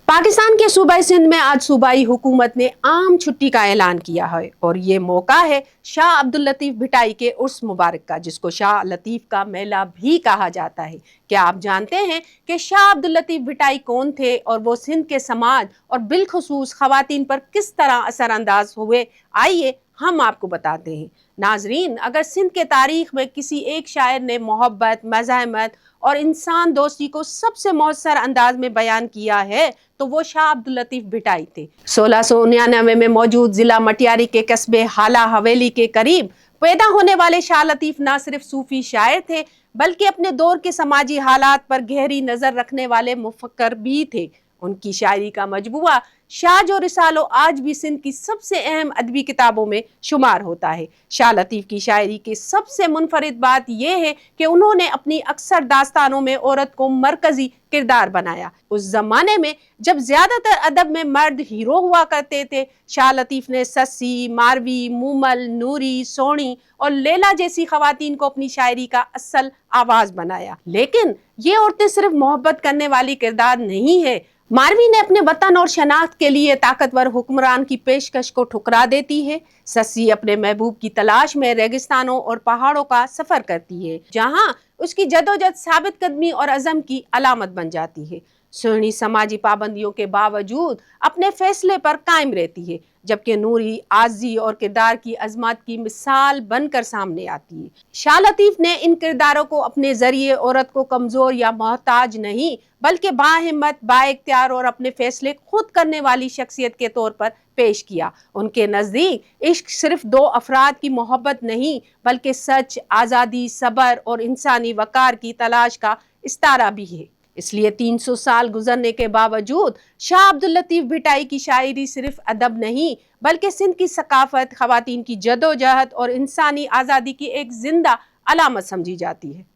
पाकिस्तान के सूबाई सिंध में आज सूबाई हुकूमत ने आम छुट्टी का ऐलान किया है और ये मौका है शाह अब्दुल लतीफ भिटाई के उर्स मुबारक का, जिसको शाह लतीफ का मेला भी कहा जाता है। क्या आप जानते हैं कि शाह अब्दुल लतीफ भिटाई कौन थे और वो सिंध के समाज और बिलखुसूस खवातीन पर किस तरह असरअंदाज हुए? आइए हम आपको बताते हैं। नाजरीन, अगर सिंध के तारीख में किसी एक शायर ने मोहब्बत, मज़ाहमत और इंसान दोस्ती को सबसे मौसर अंदाज में बयान किया है तो वो शाह अब्दुल लतीफ भिटाई थे। 1699 में मौजूद जिला मटियारी के कस्बे हाला हवेली के करीब पैदा होने वाले शाह लतीफ न सिर्फ सूफी शायर थे बल्कि अपने दौर के समाजी हालात पर गहरी नजर रखने वाले मुफक्कर भी थे। उनकी शायरी का मजबूआ शाज और रिसालो आज भी सिंध की सबसे अहम अदबी किताबों में शुमार होता है। शाह लतीफ की शायरी की सबसे मुनफरिद बात यह है कि उन्होंने अपनी अक्सर दास्तानों में औरत को मरकजी किरदार बनाया। उस जमाने में जब ज्यादातर अदब में मर्द हीरो हुआ करते थे, शाह लतीफ ने सस्सी, मारवी, मूमल, नूरी, सोनी और लैला जैसी खवातीन को अपनी शायरी का असल आवाज बनाया। लेकिन ये औरतें सिर्फ मोहब्बत करने वाली किरदार नहीं है। मारवी ने अपने वतन और शनाख्त के लिए ताकतवर हुक्मरान की पेशकश को ठुकरा देती है। सस्सी अपने महबूब की तलाश में रेगिस्तानों और पहाड़ों का सफर करती है, जहां उसकी जदोजहद साबित कदमी और अज़म की अलामत बन जाती है। सोहनी समाजी पाबंदियों के बावजूद अपने फैसले पर कायम रहती है, जबकि नूरी आजी और किरदार की अजमत की मिसाल बनकर सामने आती है। शाह लतीफ ने इन किरदारों को अपने जरिए औरत को कमजोर या मोहताज नहीं बल्कि बाहिम्मत, बाइख्तियार और अपने फैसले खुद करने वाली शख्सियत के तौर पर पेश किया। उनके नज़दीक इश्क सिर्फ दो अफराद की मोहब्बत नहीं बल्कि सच, आज़ादी, सब्र और इंसानी वकार की तलाश का इस्तारा भी है। इसलिए 300 साल गुजरने के बावजूद शाह अब्दुल लतीफ भिटाई की शायरी सिर्फ अदब नहीं बल्कि सिंध की सकाफत, खवातीन की जदोजहद और इंसानी आज़ादी की एक जिंदा अलामत समझी जाती है।